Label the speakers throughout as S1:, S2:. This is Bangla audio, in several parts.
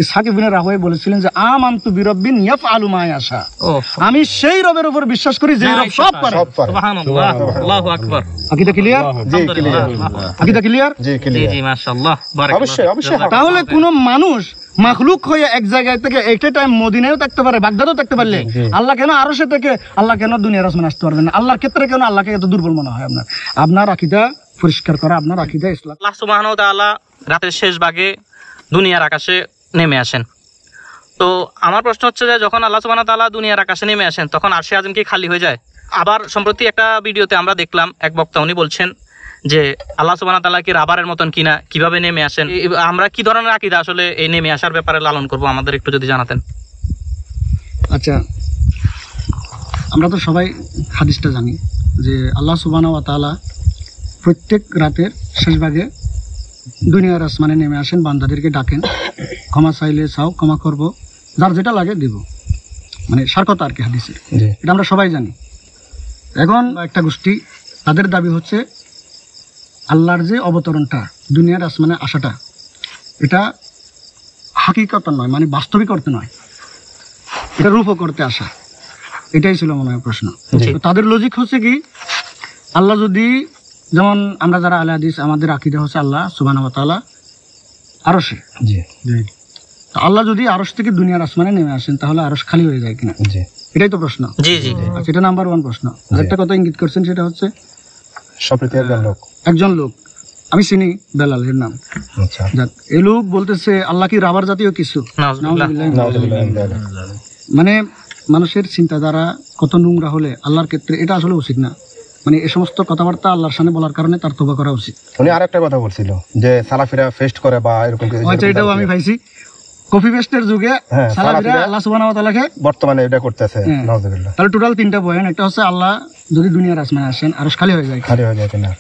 S1: ইসহাক ইবনে রাহওয়্ বলেছিলেন যে আমানতু বিরাব্বিন ইয়াফআলু মা ইয়াশা, আমি সেই রবের উপর বিশ্বাস করি যে রব সব পারে।
S2: সুবহানাল্লাহ, আল্লাহু আকবার।
S1: আকীদা ক্লিয়ার?
S3: জি ক্লিয়ার।
S1: আকীদা ক্লিয়ার?
S3: জি ক্লিয়ার।
S2: জি মাশাআল্লাহ, বারাকাল্লাহ।
S3: অবশ্যই অবশ্যই।
S1: তাহলে কোন মানুষ মাখলুক হয়ে এক জায়গায় থেকে একটা টাইম মদিনায়ও থাকতে পারে, বাগদাদও থাকতে পারলে আল্লাহ কেন আরশে থেকে আল্লাহ কেন দুনিয়ার আসমানে আসতে পারবেন না? আল্লাহর ক্ষেত্রে কেন আল্লাহকে এত দুর্বল মনে হয় আপনার? আপনার আকীদা পরিষ্কার করা, আপনার আকীদা ইসলাম।
S2: আল্লাহ সুবহানাহু ওয়া তাআলা রাতের শেষ ভাগে দুনিয়ার আকাশে নেমে আসেন। তো আমার প্রশ্ন হচ্ছে যে যখন আল্লাহ সুবহানাহু ওয়া তাআলা দুনিয়ার আকাশে নেমে আসেন তখন আরশে আযম কি খালি হয়ে যায়? আবার সম্প্রতি একটা ভিডিওতে আমরা দেখলাম এক বক্তা উনি বলছেন যে আল্লাহ সুবহানাহু ওয়া তাআলা কি রাবারের মতন কিনা, কিভাবে নেমে আসেন? আমরা কি ধরনের আকীদা আসলে এই নেমে আসার ব্যাপারে লালন করব, আমাদের একটু যদি জানাতেন।
S1: আচ্ছা, আমরা তো সবাই হাদিসটা জানি যে আল্লাহ সুবহানাহু ওয়া তাআলা প্রত্যেক রাতের শেষ ভাগে দুনিয়ার আসমানে নেমে আসেন, বান্দাদেরকে ডাকেন, ক্ষমা চাইলে চাও, ক্ষমা করব, যার যেটা লাগে দিব, মানে সার কথা আর কি হাদিসের। এটা আমরা সবাই জানি। এখন একটা গোষ্ঠী তাদের দাবি হচ্ছে আল্লাহর যে অবতরণটা, দুনিয়ার আসমানে আসাটা, এটা হাকিকত নয়, মানে বাস্তবিক অর্থে নয়, এটা রূপ করতে আসা। এটাই ছিল মনে হয় প্রশ্ন। তো তাদের লজিক হচ্ছে কি, আল্লাহ যদি, যেমন আমরা যারা আহলে হাদিস, আমাদের আকীদা হচ্ছে আল্লাহ সুবহানাহু ওয়া তাআলা আরশে। তো আল্লাহ যদি আরশ থেকে দুনিয়ার আসমানে নেমে আসেন তাহলে আরশ খালি হয়ে যায় কিনা, এটাই তো প্রশ্ন। আচ্ছা, এটা নাম্বার 1 প্রশ্ন। আরেকটা কথা ইঙ্গিত করছেন, সেটা হচ্ছে একজন লোক আমি চিনি, বেলাল এর নাম। যাক, এই লোক বলতেছে আল্লাহ কি রাবার জাতীয় কিছু? মানে মানুষের চিন্তাধারা কত নোংরা হলে আল্লাহর ক্ষেত্রে এটা আসলে উচিত না। মানে এই সমস্ত কথাবার্তা আল্লাহর সামনে বলার কারণে তার তওবা করা উচিত।
S3: উনি আরেকটা কথা বলছিল যে সালাফিরা ফেস্ট করে বা এরকম কিছু।
S1: আচ্ছা, এটাও আমি পাইছি। কফি ফেস্টের যুগে সালাফিরা আল্লাহ সুবহানাহু ওয়া তাআলাকে বর্তমানে এটা করতেছে। নাউযুবিল্লাহ। তাহলে টোটাল 3টা পয়েন্ট। একটা হচ্ছে আল্লাহ যদি দুনিয়ার আসমানে আসেন আরশ খালি হয়ে যায় কিনা।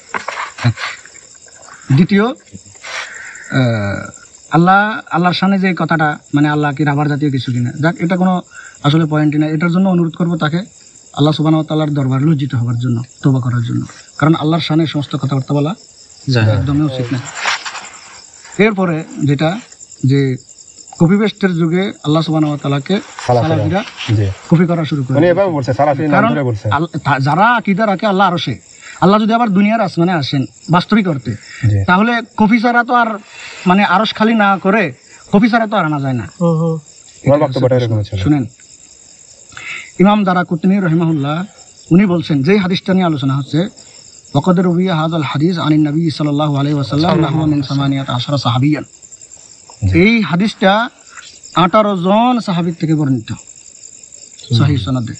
S1: দ্বিতীয়, আল্লাহর সামনে যে কথাটা, মানে আল্লাহ কি রাবার জাতীয় কিছু কিনা। যাক, এটা কোনো আসলে পয়েন্টই না। এটার জন্য অনুরোধ করবো তাকে আল্লাহ সুবহানাহু ওয়া তাআলার দরবার লজ্জিত হওয়ার জন্য, তওবা করার জন্য। কারণ আল্লাহর সামনে সমস্ত কথাবার্তা বলা একদমই উচিত না। এরপরে যেটা, যে কপি পেস্টের যুগে আল্লাহ সুবহানাহু ওয়া তাআলাকে সালাফিরা কপি করা শুরু করে। কারণ যারা আকীদা রাখে আল্লাহ আরশে, আল্লাহ যদি আবার দুনিয়ার আসমানে আসেন বাস্তবিক অর্থে, তাহলে কফি ছাড়া তো আর, মানে আরশ খালি না করে কফি ছাড়া তো আর আনা যায় না। শুনেন, ইমাম দারাকুতনি রাহিমাহুল্লাহ উনি বলছেন, যেই হাদিসটা নিয়ে আলোচনা হচ্ছে, ওয়াকাদ রুবিয়া হাযাল হাদিস আনিন নবী সাল্লাল্লাহু আলাইহি ওয়াসাল্লাম নাহওয়া মিন 18 সাহাবিয়ান। এই হাদিসটা 18 জন সাহাবীর থেকে বর্ণিত সহিহ সনদে।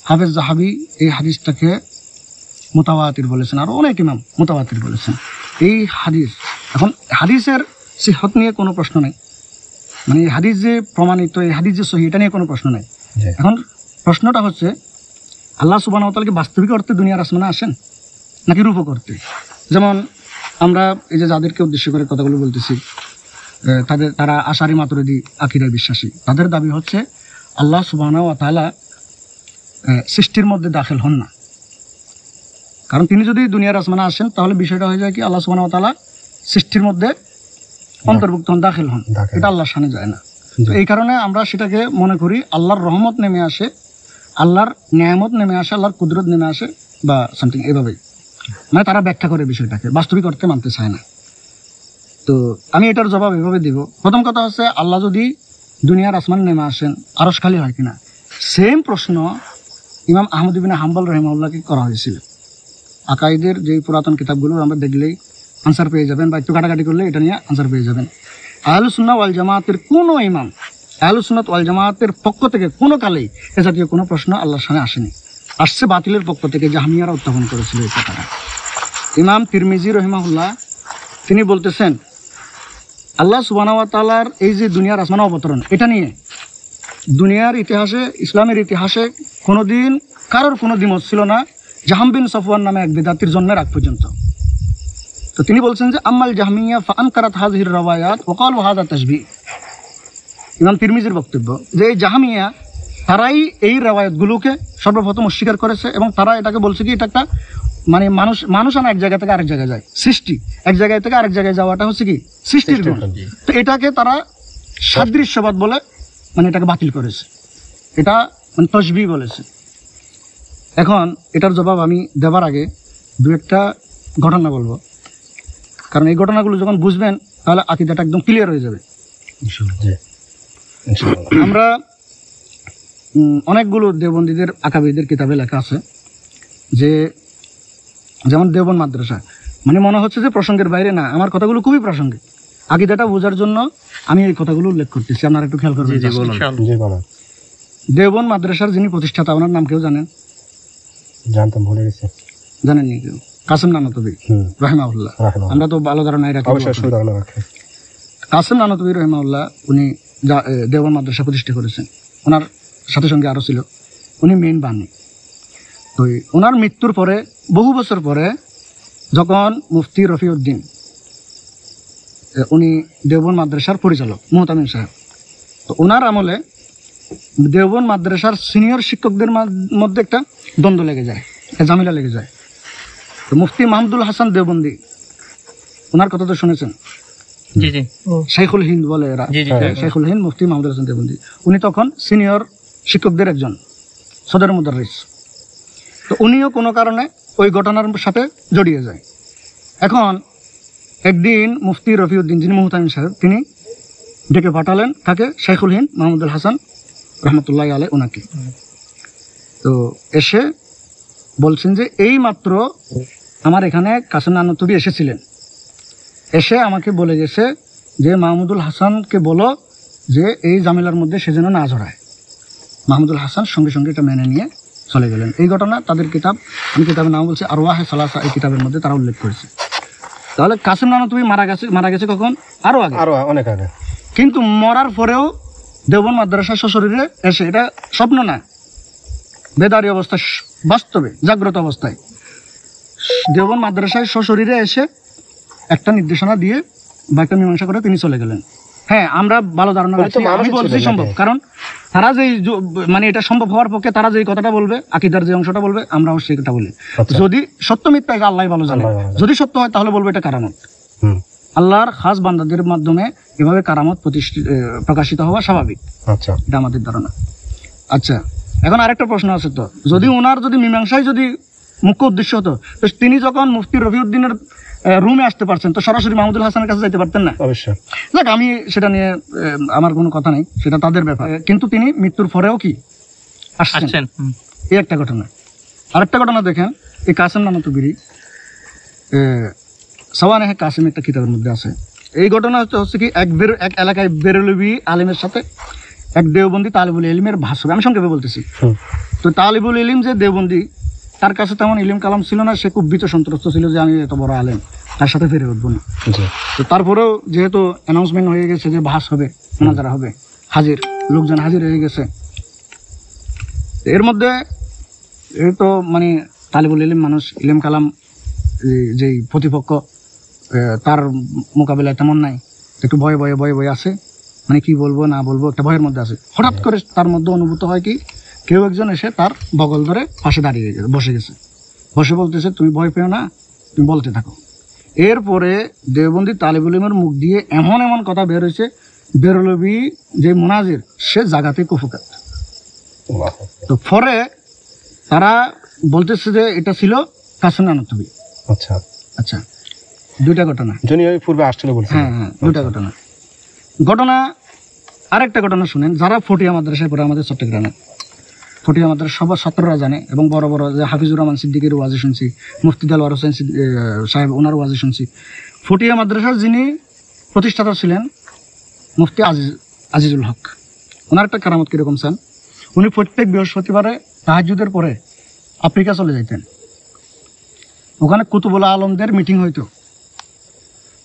S1: হাফেজ যাহাবি এই হাদিসটাকে মুতাওয়াতির বলেছেন, আর অনেক ইমাম মুতাওয়াতির বলেছেন। এই হাদিস, এখন হাদিসের সিহত নিয়ে কোনো প্রশ্ন নাই, মানে এই হাদিস যে প্রমাণিত, এই হাদিস যে সহিহ, এটা নিয়ে কোনো প্রশ্ন নাই। এখন প্রশ্নটা হচ্ছে, আল্লাহ সুবহানাহু ওয়া তাআলা কি বাস্তবিক অর্থে দুনিয়ার আসমানে আসেন নাকি রূপ করতে? যেমন আমরা এই যে যাদেরকে উদ্দেশ্য করে কথাগুলো বলতেছি, তারা আশারি মাতুরিদি আকীদায় বিশ্বাসী। তাদের দাবি হচ্ছে আল্লাহ সুবহানাহু ওয়া তাআলা সৃষ্টির মধ্যে দাখিল হন না। কারণ তিনি যদি দুনিয়ার আসমানে আসেন তাহলে বিষয়টা হয়ে যায় কি, আল্লাহ সুবহানাহু ওয়া তাআলা সৃষ্টির মধ্যে অন্তর্ভুক্ত হন, দাখিল হন। এটা আল্লাহর শানে যায় না। তো এই কারণে আমরা সেটাকে মনে করি আল্লাহর রহমত নেমে আসে, আল্লাহর নিয়ামত নেমে আসে, আল্লাহর কুদরত নেমে আসে, বা সামথিং এভাবেই। মানে তারা ব্যাখ্যা করে বিষয়টাকে, বাস্তবিক অর্থে মানতে চায় না। তো আমি এটার জবাব এভাবে দিব। প্রথম কথা হচ্ছে, আল্লাহ যদি দুনিয়ার আসমান নেমে আসেন আরশ খালি হয় কিনা, সেম প্রশ্ন ইমাম আহমদ ইবনে হাম্বল রাহিমাহুল্লাহকে করা হয়েছিল। আকাইদের যে পুরাতন কিতাবগুলো আমরা দেখলেই আনসার পেয়ে যাবেন, বা একটু কাটাকাটি করলে এটা নিয়ে আনসার পেয়ে যাবেন। আহলুস সুন্নাহ ওয়াল জামাতের কোনো ইমাম, আহলুস সুন্নাহ ওয়াল জামাতের পক্ষ থেকে কোনো কালেই এ জাতীয় কোনো প্রশ্ন আল্লাহর সামনে আসেনি। আসছে বাতিলের পক্ষ থেকে, জাহমিয়ারা উত্থাপন করেছিল এই কথাটা। ইমাম তিরমিজি রহিমাহুল্লাহ তিনি বলতেছেন, আল্লাহ সুবহানাহু ওয়া তাআলার এই যে দুনিয়ার আসমানে অবতরণ, এটা নিয়ে দুনিয়ার ইতিহাসে, ইসলামের ইতিহাসে কোনোদিন কারোর কোনো দ্বিমত ছিল না, জাহাম বিন সফওয়ান নামে এক বিদআতির জন্মের আগ পর্যন্ত। তো তিনি বলছেন যে আম্মাল জাহমিয়া ফাআনকারাত হাযিহির রাওয়ায়াত ওয়া ক্বালু হাযা তাশবিহ। ইমাম তিরমিজির বক্তব্য যে এই জাহমিয়া, তারাই এই রাওয়ায়াতগুলোকে সর্বপ্রথম অস্বীকার করেছে, এবং তারা এটাকে বলছে কি, এটা একটা, মানে মানুষ আনা এক জায়গা থেকে আরেক জায়গায় যায়, সৃষ্টি এক জায়গায় থেকে আরেক জায়গায় যাওয়াটা হচ্ছে কি সৃষ্টির গুণ। তো এটাকে তারা সাদৃশ্যবাদ বলে মানে এটাকে বাতিল করেছে, এটা মানে তশবিহ বলেছে। এখন এটার জবাব আমি দেবার আগে দু একটা ঘটনা বলবো, কারণ এই ঘটনাগুলো যখন বুঝবেন তাহলে আকীদাটা একদম ক্লিয়ার হয়ে যাবে।
S3: জি, ইনশাআল্লাহ।
S1: আমরা অনেকগুলো দেওবন্দীদের আকাবিদের কিতাবে লেখা আছে যে যেমন দেওবন্দ মাদ্রাসা, মানে মনে হচ্ছে যে প্রসঙ্গের বাইরে না, আমার কথাগুলো খুবই প্রাসঙ্গিক। আকীদাটা বোঝার জন্য আমি এই কথাগুলো উল্লেখ করতেছি, আপনারা একটু খেয়াল করবেন।
S3: জি বলুন।
S1: দেওবন্দ মাদ্রাসার যিনি প্রতিষ্ঠাতা, ওনার নাম কেউ জানেন?
S3: জানতাম, ভুলে গেছি।
S1: জানেননি কেউ? কাসেম নানতবী রাহিমাহুল্লাহ। আমরা তো ভালো ধারণাই রাখি।
S3: অবশ্যই সুধারণা রাখে।
S1: কাসেম নানতবী রাহিমাহুল্লাহ উনি দেওবন্দ মাদ্রাসা প্রতিষ্ঠা করেছেন, ওনার সাথে সঙ্গে আরো ছিল, উনি মেইন বাণী। তো ওনার মৃত্যুর পরে বহু বছর পরে যখন মুফতি রফিউদ্দিন, উনি দেওবন্দ মাদ্রাসার পরিচালক মুহতামিম সাহেব, তো ওনার আমলে দেওবন্দ মাদ্রাসার সিনিয়র শিক্ষকদের মধ্যে একটা দ্বন্দ্ব লেগে যায়, একটা ঝামেলা লেগে যায়। তো মুফতি মাহমুদুল হাসান দেওবন্দি, ওনার কথা তো শুনেছেন,
S2: জি জি
S1: শেখুল হিন্দ বলে এরা,
S2: জি, জি।
S1: শেখুল হিন্দ মুফতি মাহমুদুল হাসান দেওবন্দি, উনি তখন সিনিয়র শিক্ষকদের একজন, সদর মুদাররিস। তো উনিও কোনো কারণে ওই ঘটনার সাথে জড়িয়ে যায়। এখন একদিন মুফতি রফিউদ্দিন, যিনি মুহতামিম সাহেব, তিনি ডেকে পাঠালেন তাকে, শেখুল হিন্দ মাহমুদুল হাসান রহমতুল্লাহ আলাই ওনাকে। তো এসে বলছেন যে এই মাত্র আমার এখানে কাসেম নানতবী এসেছিলেন, এসে আমাকে বলে গেছে যে মাহমুদুল হাসানকে বলো যে এই ঝামেলার মধ্যে সে যেন না জড়ায়। মাহমুদুল হাসান সঙ্গে সঙ্গে এটা মেনে নিয়ে চলে গেলেন। এই ঘটনা তাদের কিতাব, আমি কিতাবের নাম বলছি আরওয়াহে সালাসা, এই কিতাবের মধ্যে তারা উল্লেখ করেছে। তাহলে কাসেম নানতবী মারা গেছে কখন? আরো আগে,
S3: আরো অনেক আগে।
S1: কিন্তু মরার পরেও দেওবন্দ মাদ্রাসা সশরীরে এসে, এটা স্বপ্ন না, বেদারি অবস্থায়, বাস্তবে জাগ্রত অবস্থায় দেওবন্দ মাদ্রাসায় সশরীরে এসে একটা নির্দেশনা দিয়ে বা একটা মীমাংসা করে তিনি চলে গেলেন। হ্যাঁ, আমরা ভালো ধারণা রাখছি, আমি বলছি সম্ভব, কারণ তারা যেই মানে এটা সম্ভব হওয়ার পক্ষে তারা যেই কথাটা বলবে, আকীদার যে অংশটা বলবে, আমরাও সেই কথা বলি। যদি সত্য মিথ্যা আল্লাহ ভালো জানে, যদি সত্য হয় তাহলে বলবো এটা কারামত। আল্লাহর খাস বান্দাদের মাধ্যমে এভাবে কারামত প্রকাশিত হওয়া স্বাভাবিক,
S3: আচ্ছা,
S1: এটা আমাদের ধারণা। আচ্ছা, এখন আরেকটা প্রশ্ন আছে, তো যদি ওনার যদি মীমাংসায় যদি মুখ্য উদ্দেশ্য হতো, তো তিনি যখন মুফতি রফিউদ্দিনের রুমে আসতে পারছেন, তো সরাসরি মাহমুদুল হাসানের কাছে যাইতে পারতেন না?
S3: অবশ্যই।
S1: দেখ, আমি সেটা নিয়ে আমার কোনো কথা নেই, সেটা তাদের ব্যাপার, কিন্তু তিনি মৃত্যুর পরেও কি আসছেন, এই একটা ঘটনা। আরেকটা ঘটনা দেখেন, এই কাসেম নানতবীর সওয়ানেহ কাসিম একটা কিতাবের মধ্যে আছে। এই ঘটনা হচ্ছে কি, এক এলাকায় বেরলভী আলিমের সাথে এক দেওবন্দি তালিবুল ইলমের ভাষ্য, আমি সংক্ষেপে বলতেছি। তো তালিবুল ইলম যে দেওবন্দি, তার কাছে তেমন ইলম কালাম ছিল না, সে খুব ভীত সন্ত্রস্ত ছিল যে আমি এত বড় আলেম, তার সাথে ফিরে উঠবো না। তো তারপরেও যেহেতু অ্যানাউন্সমেন্ট হয়ে গেছে যে ভাস হবে, মোনাজারা হবে, হাজির লোকজন হাজির হয়ে গেছে। এর মধ্যে এই তো মানে তালিবুল ইলম মানুষ, ইলম কালাম যেই প্রতিপক্ষ, তার মোকাবিলায় তেমন নাই, একটু ভয়ে ভয়ে ভয়ে ভয়ে আছে, মানে কি বলবো না বলবো একটা ভয়ের মধ্যে আছে। হঠাৎ করে তার মধ্যে অনুভূত হয় কি, কেউ একজন এসে তার বগল ধরে পাশে দাঁড়িয়ে বসে গেছে, বসে বলতেছে তুমি ভয় পেও না, তুমি বলতে থাকো। এরপরে দেওবন্দি তালিবুল ইলমের মুখ দিয়ে এমন এমন কথা বের হয়েছে, বেরলভী যে মুনাজির, সে জাগাতে কুফুকাত। তো পরে তারা বলতেছে যে এটা ছিল কাসেম নানতবী।
S3: আচ্ছা
S1: আচ্ছা, দুইটা ঘটনা,
S3: যিনি ওই পূর্বে আসছিল বলছেন।
S1: হ্যাঁ হ্যাঁ, দুইটা ঘটনা। আরেকটা ঘটনা শুনেন, যারা ফটিয়া মাদ্রাসায় পড়ে আমাদের চট্টগ্রামে, ফটিয়া মাদ্রাসা সবার ছাত্ররা জানে, এবং বড় বড় যে হাফিজুর রহমান সিদ্দিকের ওয়াজি শুনছি, মুফতি দেলওয়ার হোসেন সাহেব ওনার ওয়াজি শুনছি। ফটিয়া মাদ্রাসার যিনি প্রতিষ্ঠাতা ছিলেন মুফতি আজিজুল হক, ওনার একটা কারামত কিরকম চান, উনি প্রত্যেক বৃহস্পতিবারে তাহাজ্জুদের পরে আফ্রিকা চলে যেতেন, ওখানে কুতুবুল আলমদের মিটিং হইতো,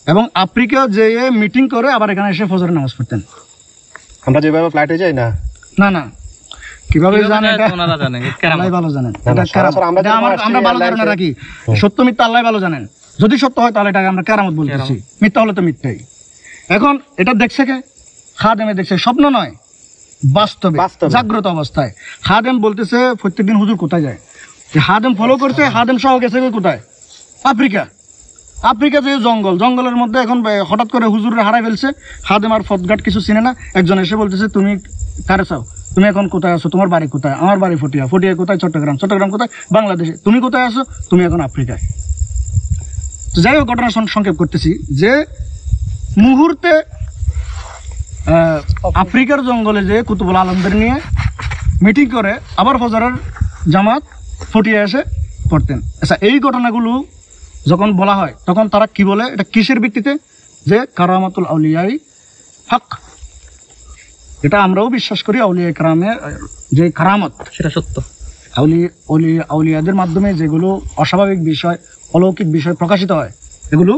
S1: এবং আফ্রিকা যেয়ে মিটিং করে আবার এখানে এসে ফজরের নামাজ পড়তেন।
S3: আমরা যেভাবে ফ্লাইটে যাই না,
S1: না না, কিভাবে জানেন এটা
S2: ওনারা জানেন,
S1: আল্লাহ ভালো জানেন,
S3: না, না, সরাসরি আমরা
S1: এটা আমরা ভালো ধারণা রাখি, সত্য মিথ্যা আল্লাহ ভালো জানেন। যদি সত্য হয় তাহলে এটাকে আমরা কেরামত বলতেছি, মিথ্যা হলে তো মিথ্যাই। এখন এটা দেখছে কে? খাদেমে দেখছে, স্বপ্ন নয়, বাস্তবে জাগ্রত অবস্থায়। খাদেম বলতেছে প্রত্যেকদিন হুজুর কোথায় যায়, হাদেম ফলো করছে, হাদেম সহ গেছে কোথায়? আফ্রিকা। আফ্রিকা যে জঙ্গলের মধ্যে এখন হঠাৎ করে হুজুরে হারাই ফেলছে, খাদেম আর ফতঘাট কিছু চিনে না, একজন এসে বলতেছে তুমি কারে চাও, তুমি এখন কোথায় আছো, তোমার বাড়ি কোথায়, আমার বাড়ি ফটিয়া কোথায়, চট্টগ্রাম কোথায়, বাংলাদেশে, তুমি কোথায় আছো, তুমি এখন আফ্রিকায়। তো যাই হোক, ঘটনা সংক্ষেপ করতেছি যে মুহূর্তে আফ্রিকার জঙ্গলে যে কুতুবুল আলমদের নিয়ে মিটিং করে আবার ফজরের জামাত ফটিয়ে এসে পড়তেন। আচ্ছা, এই ঘটনাগুলো যখন বলা হয় তখন তারা কি বলে, এটা কিসের ভিত্তিতে, যে কারামাতুল আউলিয়াই হক। এটা আমরাও বিশ্বাস করি, আউলিয়া কেরামের যে কারামত
S2: সেটা সত্য।
S1: আউলিয়াদের মাধ্যমে যেগুলো অস্বাভাবিক বিষয়, অলৌকিক বিষয় প্রকাশিত হয় এগুলো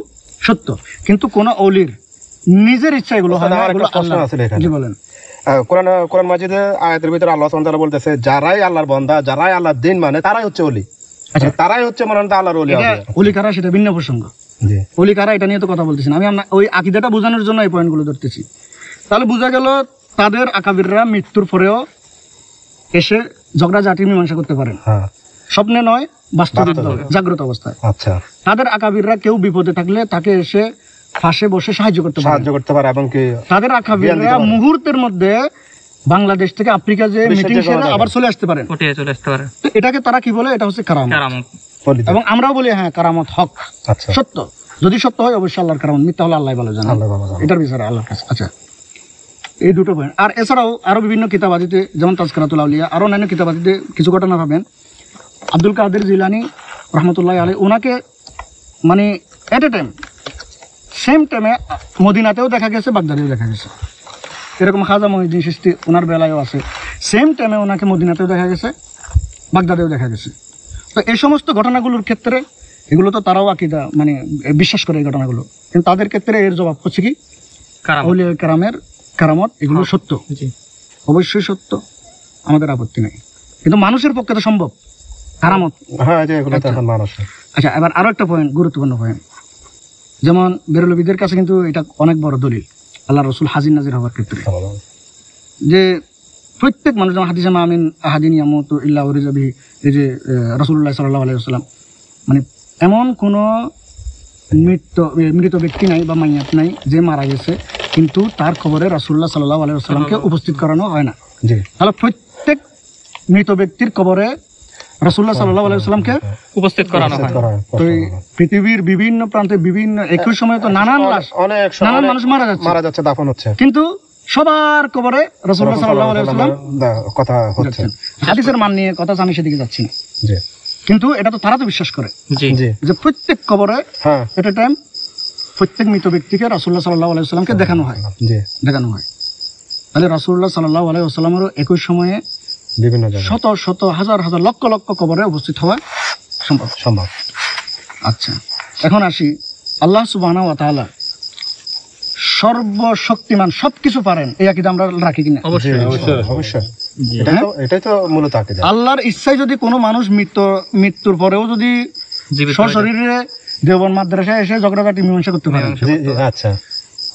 S1: সত্য, কিন্তু কোন অলির নিজের ইচ্ছা এগুলো হয় না, এগুলো আল্লাহ। জি বলেন।
S3: কোরআন মাজিদে আয়াতের ভিতরে আল্লাহ সুবহানাহু ওয়া তাআলা বলতেছে যারাই আল্লাহর বান্দা, যারাই আল্লাহর দিন মানে তারাই হচ্ছে ওলি। আচ্ছা, তারাই হচ্ছে মনে আল্লাহর ওলি।
S1: ওলি কারা সেটা ভিন্ন প্রসঙ্গ।
S3: জি,
S1: ওলি কারা এটা নিয়ে তো কথা বলতেছি না, আমি ওই আকীদাটা বোঝানোর জন্য এই পয়েন্টগুলো ধরতেছি। তাহলে বোঝা গেল তাদের আকাবিররা মৃত্যুর পরেও এসে ঝগড়াঝাটি মীমাংসা করতে পারেন, স্বপ্নে নয়, বাস্তবে জাগ্রত অবস্থায়।
S3: আচ্ছা,
S1: তাদের আকাবিররা কেউ বিপদে থাকলে তাকে এসে পাশে বসে সাহায্য করতে পারে এবং কি তাদের আকাবিররা মুহূর্তের মধ্যে বাংলাদেশ থেকে আফ্রিকা যে মিটিং সেরে আবার চলে আসতে পারে। তো এটাকে তারা কি বলে, এটা হচ্ছে কারামত। এবং আমরাও বলি হ্যাঁ কারামত হক, সত্য। যদি সত্য হয় অবশ্যই আল্লাহর কারামত, মিথ্যা হলে আল্লাহ ভালো জানেন, এটার বিচারে আল্লাহর কাছে। আচ্ছা, এই দুটো পয়েন্ট। আর এছাড়াও আরো বিভিন্ন কিতাবাদিতে, যেমন তাজকিরাতুল আউলিয়া, আরো অন্যান্য কিতাবাদিতে কিছু ঘটনা পাবেন। আব্দুল কাদের জিলানী রহমতুল্লাহ আলাইহি, ওনাকে মানে এট এ টাইম সেম টাইমে মদিনাতেও দেখা গেছে, বাগদাদেও দেখা গেছে। এরকম খাজা মহিউদ্দিন চিশতি ওনার বেলায়ও আছে, সেম টাইমে ওনাকে মদিনাতেও দেখা গেছে, বাগদাদেও দেখা গেছে। তো এই সমস্ত ঘটনাগুলোর ক্ষেত্রে এগুলো তো তারাও আকীদা মানে বিশ্বাস করে এই ঘটনাগুলো, কিন্তু তাদের ক্ষেত্রে এর জবাব হচ্ছে কি আউলিয়া কেরামের কারামত এগুলো সত্য, অবশ্যই সত্য, আমাদের আপত্তি নেই, কিন্তু মানুষের পক্ষে তো সম্ভব কারামত। আচ্ছা, এবার আরো একটা পয়েন্ট, গুরুত্বপূর্ণ পয়েন্ট, যেমন বেরলভীদের কাছে কিন্তু এটা অনেক বড় দলিল আল্লাহ রসুল হাজির নাজির হওয়ার ক্ষেত্রে, যে প্রত্যেক মানুষ, যেমন হাদিসে মামিন আহাদিন ইয়ামুতু ইল্লা উরিজা বিহি, এই যে রাসূলুল্লাহ সাল্লাল্লাহু আলাইহি ওয়াসাল্লাম, মানে এমন কোন মৃত ব্যক্তি নাই বা মাইয়াত নাই যে মারা গেছে কিন্তু তার খবরে রাসূলুল্লাহ সাল্লাল্লাহু আলাইহি ওয়াসাল্লামকে উপস্থিত করানো হয় না। তাহলে প্রত্যেক মৃত ব্যক্তির কবরে রাসূলুল্লাহ সাল্লাল্লাহু আলাইহি ওয়াসাল্লামকে উপস্থিত করানো হয়। তো পৃথিবীর বিভিন্ন প্রান্তে বিভিন্ন একই সময়ে তো নানান মানুষ মারা যাচ্ছে, দাফন হচ্ছে, কিন্তু সবার কবরে রাসূলুল্লাহ সাল্লাল্লাহু আলাইহি ওয়াসাল্লাম কথা হচ্ছে। হাদিসের মান নিয়ে কথা আমি সেদিকে যাচ্ছি না, কিন্তু এটা তো তারা তো বিশ্বাস করে যে প্রত্যেক কবরে এট এ টাইম প্রত্যেক মৃত ব্যক্তিকে রাসূলুল্লাহ সাল্লাল্লাহু আলাইহি ওয়াসাল্লামকে দেখানো হয়। তাহলে রাসূলুল্লাহ সাল্লাল্লাহু আলাইহি ওয়াসাল্লামেরও একই সময়ে বিভিন্ন শত শত হাজার হাজার লক্ষ লক্ষ কবরে উপস্থিত হওয়া সম্ভব। আচ্ছা, এখন আসি, আল্লাহ সুবহানাহু ওয়া তাআলা সর্বশক্তিমান, সবকিছু পারেন, এই আকীদা আমরা রাখি কিনা? অবশ্যই। এটাই তো মূলত আকীদা। আল্লাহর ইচ্ছায় যদি কোনো মানুষ মৃত্যুর পরেও যদি সশরীরে দেওবন্দ মাদ্রাসায় এসে ঝগড়াঝাটি মীমাংসা করতে পারে, আচ্ছা,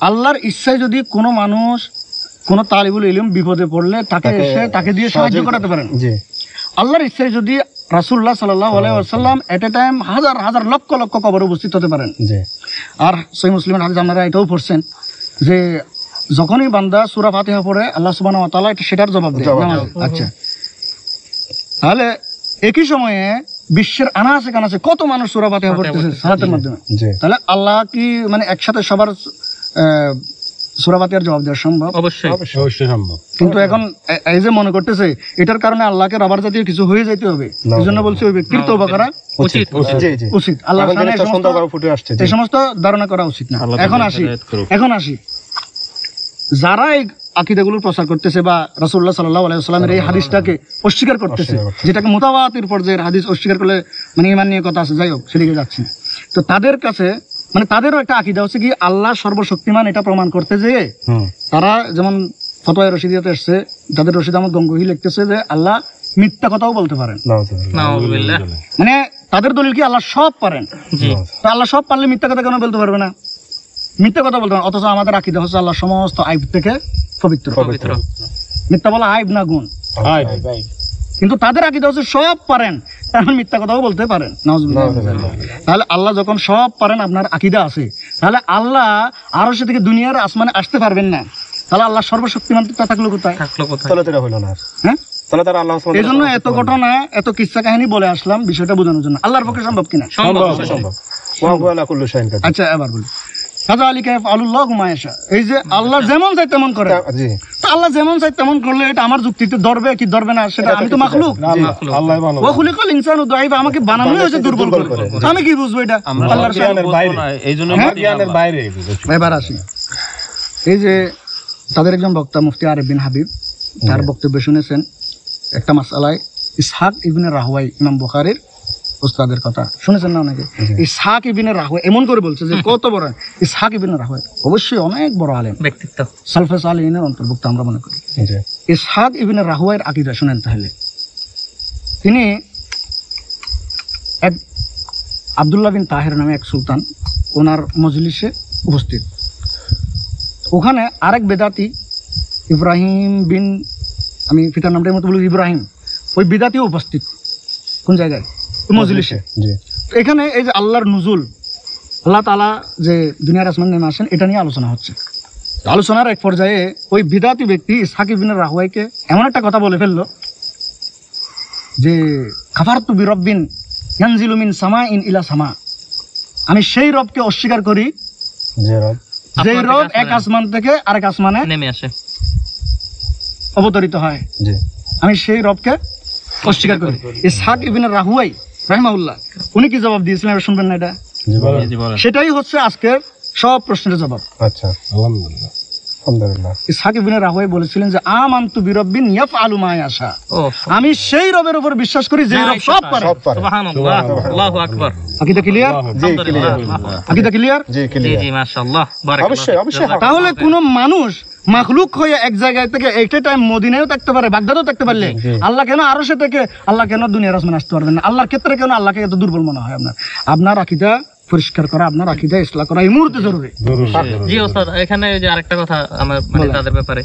S1: আল্লাহর ইচ্ছায় যদি কোনো মানুষ কোন তালিবুল ইলম বিপদে পড়লে তাকে এসে তাকে দিয়ে সাহায্য করাতে পারেন, আল্লাহর ইচ্ছায় যদি রাসূলুল্লাহ সাল্লাল্লাহু আলাইহি ওয়াসাল্লাম এট এ টাইম হাজার হাজার লক্ষ লক্ষ কবরে উপস্থিত হতে পারেন। আর সহিহ মুসলিমের হাদিস আপনারা এটাও পড়ছেন যে যখনই বান্দা সূরা ফাতিহা পড়ে আল্লাহ সুবহানাহু ওয়া তাআলা সেটার জবাব দেয়। আচ্ছা, তাহলে একই সময়ে বিশ্বের আনাচে কানাচে কত মানুষ সূরা ফাতিহা পড়তেছে সালাতের মাধ্যমে, তাহলে আল্লাহ কি মানে একসাথে সবার সূরা ফাতিহার জবাব দেওয়া সম্ভব? অবশ্যই সম্ভব। কিন্তু এখন এই যে মনে করতেছে এটার কারণে আল্লাহকে রবার জাতীয় কিছু হয়ে যেতে হবে, এই জন্য বলছে ওই ব্যক্তির তওবা করা উচিত। আল্লাহ এই সমস্ত ধারণা করা উচিত না। এখন আসি যারা এই আকীদাগুলোর প্রচার করতেছে বা রাসূলুল্লাহ সাল্লাল্লাহু আলাইহি ওয়াসাল্লামের এই হাদিসটাকে অস্বীকার করতেছে, যেটাকে মুতাওয়াতির পর্যায়ের হাদিস, অস্বীকার করলে মানে ঈমান নিয়ে কথা আছে, যাই হোক সেদিকে যাচ্ছি। তো তাদের কাছে মানে তাদেরও একটা আকীদা হচ্ছে কি আল্লাহ সর্বশক্তিমান, এটা প্রমাণ করতে যেয়ে তারা যেমন ফতোয়া রশিদিয়াতে আসছে, তাদের রশিদ আহমদ গঙ্গোহী লিখতেছে যে আল্লাহ মিথ্যা কথাও বলতে পারেন। মানে তাদের দলিল কি আল্লাহ সব পারেন, তো আল্লাহ সব পারলে মিথ্যা কথা কেন বলতে পারবে না? মিথ্যা কথা বলতে পারেন, অথচ আমাদের আকীদা হচ্ছে আল্লাহ সমস্ত আইব থেকে পবিত্র। মিথ্যা বলা আইব না গুণ, কিন্তু তাদের আকীদা হচ্ছে সব পারেন, এখন মিথ্যা কথাও বলতে পারেন, নাউজুবিল্লাহ। তাহলে আল্লাহ যখন সব পারেন, আপনার আকীদা আছে, তাহলে আল্লাহ আরশ থেকে দুনিয়ার আসমানে আসতে পারবেন না, তাহলে আল্লাহ সর্বশক্তিমানটা থাকলো কোথায়?
S3: তাহলে তো এটা হইলো না।
S1: হ্যাঁ,
S3: তাহলে তারা আল্লাহ
S1: এই জন্য এত ঘটনা, এত কিচ্ছা কাহিনী বলে আসলাম বিষয়টা বোঝানোর জন্য। আল্লাহর পক্ষে সম্ভব কিনা?
S2: সম্ভব।
S3: ওয়া হুয়া আলা কুল্লি শাইইন কাদির।
S1: আচ্ছা, এবার বলি কাযালিকা ইয়াফআলুল্লাহু মা ইয়াশা। এই যে আল্লাহ যেমন চায় তেমন করে,
S3: জি,
S1: তো আল্লাহ যেমন চায় তেমন করলে এটা আমার যুক্তিতে ধরবে কি ধরবে না সেটা আমি তো মাখলুক।
S3: আল্লাহ ভালো।
S1: ওয়া খুলিকাল ইনসানু দাঈফা, আমাকে বানানোই হয়েছে দুর্বল করে। আমি কি বুঝবো এটা? আল্লাহর
S4: জ্ঞানের বাইরে, এইজন্য জ্ঞানের বাইরে।
S1: এবার আসি, এই যে তাদের একজন বক্তা মুফতি আরিফ বিন হাবিব, তার বক্তব্য শুনেছেন একটা মাসআলায় ইসহাক ইবনে রাহওয়াই, ইমাম বুখারীর উস্তাদের কথা শুনেছেন না অনেকে? ইসহাক ইবনে রাহওয়াই এমন করে বলছে যে কত বড় ইসহাক ইবনে রাহওয়াই, অবশ্যই অনেক বড় আলেম,
S2: ব্যক্তিত্ব,
S1: সালফে সালিহিনের অন্তর্ভুক্ত আমরা মনে করি।
S3: জি,
S1: ইসহাক ইবনে রাহওয়াইয়ের আকীদা শুনেন তাহলে। তিনি এক আব্দুল্লাহ বিন তাহের নামে এক সুলতান, ওনার মজলিসে উপস্থিত। ওখানে আরেক বেদাতি ইব্রাহিম বিন, আমি পিতার নামটার মতো বলি ইব্রাহিম, ওই বেদাতিও উপস্থিত। কোন জায়গায়? মজলিসে।
S3: জি,
S1: তো এখানে এই যে আল্লাহর নুজুল, আল্লাহ তাআলা যে দুনিয়ার আসমান নেমে আসেন, এটা নিয়ে আলোচনা হচ্ছে। আলোচনার এক পর্যায়ে ওই বিদাতি ব্যক্তি ইসহাক ইবনে রাহওয়াইকে এমন একটা কথা বলে ফেললো যে কাফারতু বিরব্বিন ইয়ানজিলু মিন সামাইন ইলা সামা, আমি সেই রবকে অস্বীকার করি
S3: জি রব,
S1: যে রব এক আসমান থেকে আরেক আসমানে
S2: নেমে আসে,
S1: অবতরিত হয়,
S3: জি,
S1: আমি সেই রবকে অস্বীকার করি। ইসহাক ইবনে রাহওয়াই রাহিমাহুল্লাহ উনি কি জবাব দিয়েছিলেন এবার শুনবেন না? এটা
S3: জি বলেন।
S2: জি বলেন।
S1: সেটাই হচ্ছে আজকের সব প্রশ্নের জবাব।
S3: আচ্ছা, আলহামদুলিল্লাহ, আলহামদুলিল্লাহ।
S1: ইসহাক ইবনে রাহওয়াই বলেছিলেন যে আমানতু বিরব্বিন ইয়াফআলু মা ইয়াশা,
S2: ও
S1: আমি সেই রবের উপর বিশ্বাস করি যে রব সব পারে।
S3: সব পারে।
S2: সুবহানাল্লাহ, আল্লাহু আকবার।
S1: আকীদা ক্লিয়ার?
S3: জি, ক্লিয়ার।
S1: আকীদা ক্লিয়ার?
S3: জি,
S2: জি
S3: ক্লিয়ার।
S2: জি, মাশাআল্লাহ, বারাকাল্লাহ।
S3: অবশ্যই, অবশ্যই।
S1: তাহলে কোন মানুষ মাখলুক হয়ে এক জায়গায় থেকে একটা টাইম মদিনায়ও থাকতে পারে, বাগদাদও থাকতে পারলে আল্লাহ কেন আরশে থেকে, আল্লাহ কেন দুনিয়ার আসমানে আসতে পারবেন না? আল্লাহর ক্ষেত্রে কেন আল্লাহকে এত দুর্বল মনে হয় আপনার? আপনার আকীদা পরিষ্কার করা, আপনার আকীদা ইসলাহ করা এই মুহূর্তে জরুরি।
S2: জি ওস্তাদ, এখানে যে আরেকটা কথা আমার মানে তাদের ব্যাপারে